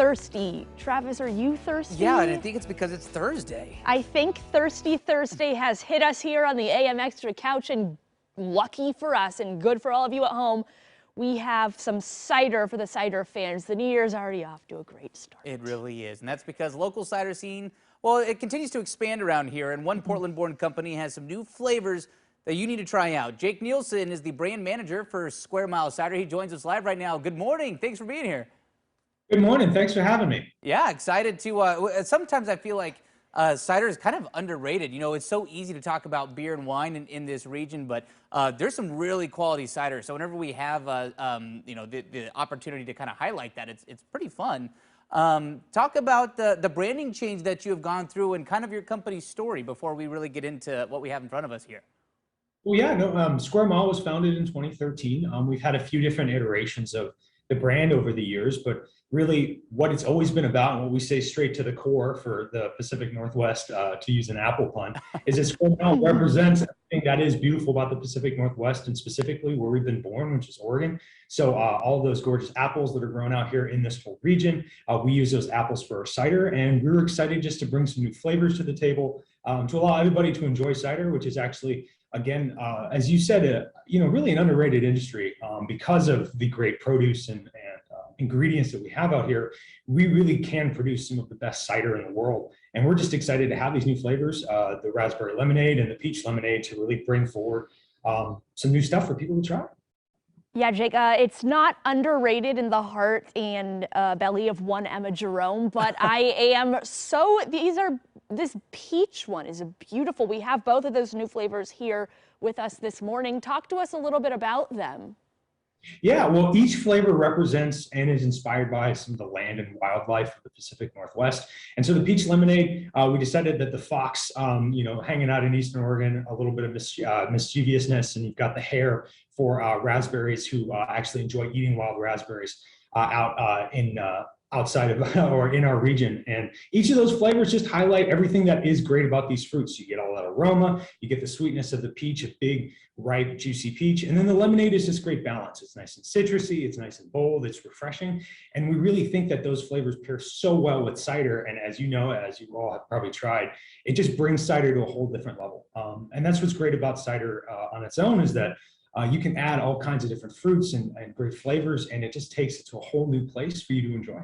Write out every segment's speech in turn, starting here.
thirsty. Travis, are you thirsty? Yeah, and I think it's because it's Thursday. I think Thirsty Thursday has hit us here on the AM Extra couch, and lucky for us and good for all of you at home, we have some cider for the cider fans. The new year's already off to a great start. It really is, and that's because local cider scene, well, it continues to expand around here, and one Portland-born company has some new flavors that you need to try out. Jake Nielsen is the brand manager for Square Mile Cider. He joins us live right now. Good morning. Thanks for being here. Good morning. Thanks for having me. Yeah, excited to. Sometimes I feel like cider is kind of underrated. You know, it's so easy to talk about beer and wine in this region, but there's some really quality cider. So whenever we have, you know, the opportunity to kind of highlight that, it's pretty fun. Talk about the branding change that you have gone through and kind of your company's story before we really get into what we have in front of us here. Well, yeah, no, Square Mile was founded in 2013. We've had a few different iterations of the brand over the years, but really what it's always been about, and what we say straight to the core for the Pacific Northwest, to use an Apple pun, is that Square Mile represents everything that is beautiful about the Pacific Northwest, and specifically where we've been born, which is Oregon. So all those gorgeous apples that are grown out here in this whole region, we use those apples for our cider, and we were excited just to bring some new flavors to the table to allow everybody to enjoy cider, which is actually, again, as you said, you know, really an underrated industry because of the great produce and ingredients that we have out here. We really can produce some of the best cider in the world, and we're just excited to have these new flavors, the raspberry lemonade and the peach lemonade, to really bring forward some new stuff for people to try. Yeah, Jake, it's not underrated in the heart and belly of one Emma Jerome, but I am so, this peach one is beautiful. We have both of those new flavors here with us this morning. Talk to us a little bit about them. Yeah, well, each flavor represents and is inspired by some of the land and wildlife of the Pacific Northwest. And so the peach lemonade, we decided that the fox, you know, hanging out in Eastern Oregon, a little bit of mischievousness, and you've got the hare for raspberries, who actually enjoy eating wild raspberries outside of or in our region. And each of those flavors just highlight everything that is great about these fruits. You get all that aroma, you get the sweetness of the peach, a big, ripe, juicy peach. And then the lemonade is just great balance. It's nice and citrusy, it's nice and bold, it's refreshing. And we really think that those flavors pair so well with cider. And as you know, as you all have probably tried, it just brings cider to a whole different level. And that's what's great about cider on its own, is that you can add all kinds of different fruits and great flavors, and it just takes it to a whole new place for you to enjoy.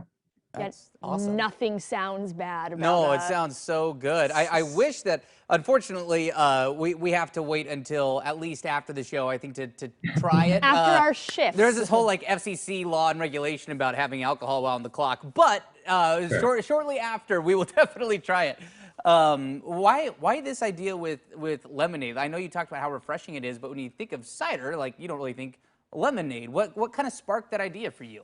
That's awesome. Nothing sounds bad about No, that. it sounds so good. I wish that, unfortunately, we have to wait until at least after the show, I think, to try it. After our shift. There's this whole like FCC law and regulation about having alcohol while on the clock, but shortly after, we will definitely try it. Why this idea with lemonade? I know you talked about how refreshing it is, but when you think of cider, like, you don't really think lemonade. What kind of sparked that idea for you?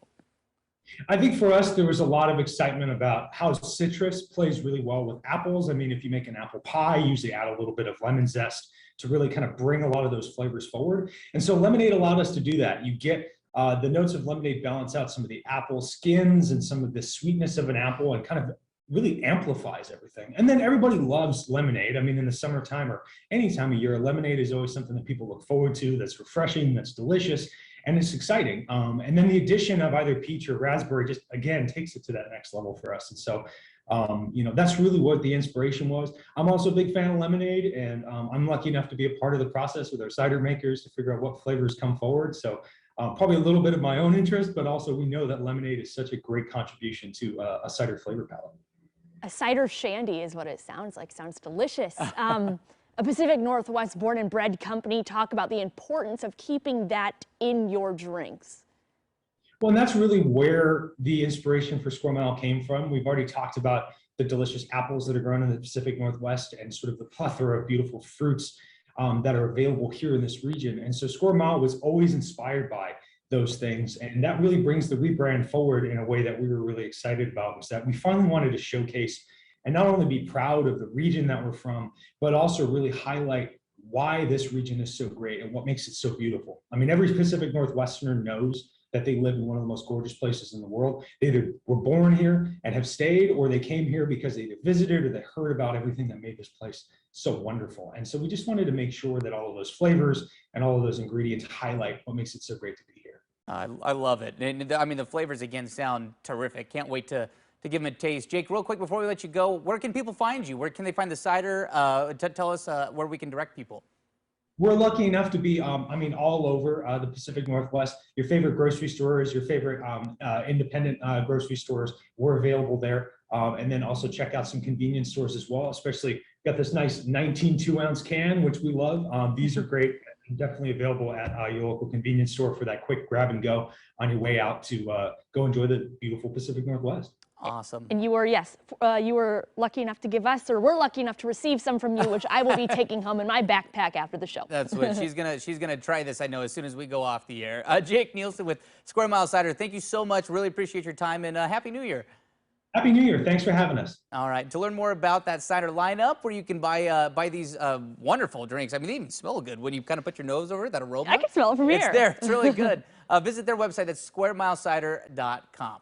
I think for us, there was a lot of excitement about how citrus plays really well with apples. I mean, if you make an apple pie, you usually add a little bit of lemon zest to really kind of bring a lot of those flavors forward. And so lemonade allowed us to do that. You get the notes of lemonade balance out some of the apple skins and some of the sweetness of an apple, and kind of really amplifies everything. And then everybody loves lemonade. I mean, in the summertime or any time of year, lemonade is always something that people look forward to, that's refreshing, that's delicious, and it's exciting. And then the addition of either peach or raspberry just, again, takes it to that next level for us. And so, you know, that's really what the inspiration was. I'm also a big fan of lemonade, and I'm lucky enough to be a part of the process with our cider makers to figure out what flavors come forward. So probably a little bit of my own interest, but also we know that lemonade is such a great contribution to a cider flavor palette. A cider shandy is what it sounds like. Sounds delicious. A Pacific Northwest born and bred company. Talk about the importance of keeping that in your drinks. Well, and that's really where the inspiration for Square Mile came from. We've already talked about the delicious apples that are grown in the Pacific Northwest, and sort of the plethora of beautiful fruits that are available here in this region. And so Square Mile was always inspired by those things, and that really brings the rebrand forward in a way that we were really excited about, was that we finally wanted to showcase and not only be proud of the region that we're from, but also really highlight why this region is so great and what makes it so beautiful. I mean, every Pacific Northwesterner knows that they live in one of the most gorgeous places in the world. They either were born here and have stayed, or they came here because they either visited or they heard about everything that made this place so wonderful. And so we just wanted to make sure that all of those flavors and all of those ingredients highlight what makes it so great to be here. I love it. And I mean, the flavors again sound terrific. Can't wait to to give them a taste. Jake, real quick before we let you go, where can people find you? Where can they find the cider? Tell us where we can direct people. We're lucky enough to be, all over the Pacific Northwest. Your favorite grocery stores, your favorite independent grocery stores, we're available there. And then also check out some convenience stores as well, especially got this nice 19 2-ounce can, which we love. These are great. Definitely available at your local convenience store for that quick grab and go on your way out to go enjoy the beautiful Pacific Northwest. Awesome. And you were, yes, you were lucky enough to give us, or we're lucky enough to receive some from you, which I will be taking home in my backpack after the show. That's what she's gonna try this, I know, as soon as we go off the air. Jake Nielsen with Square Mile Cider, thank you so much. Really appreciate your time, and Happy New Year. Happy New Year. Thanks for having us. All right. To learn more about that cider lineup, where you can buy these wonderful drinks. I mean, they even smell good when you kind of put your nose over it, that aroma. I can smell it from here. It's there. It's really good. Visit their website. That's squaremilecider.com.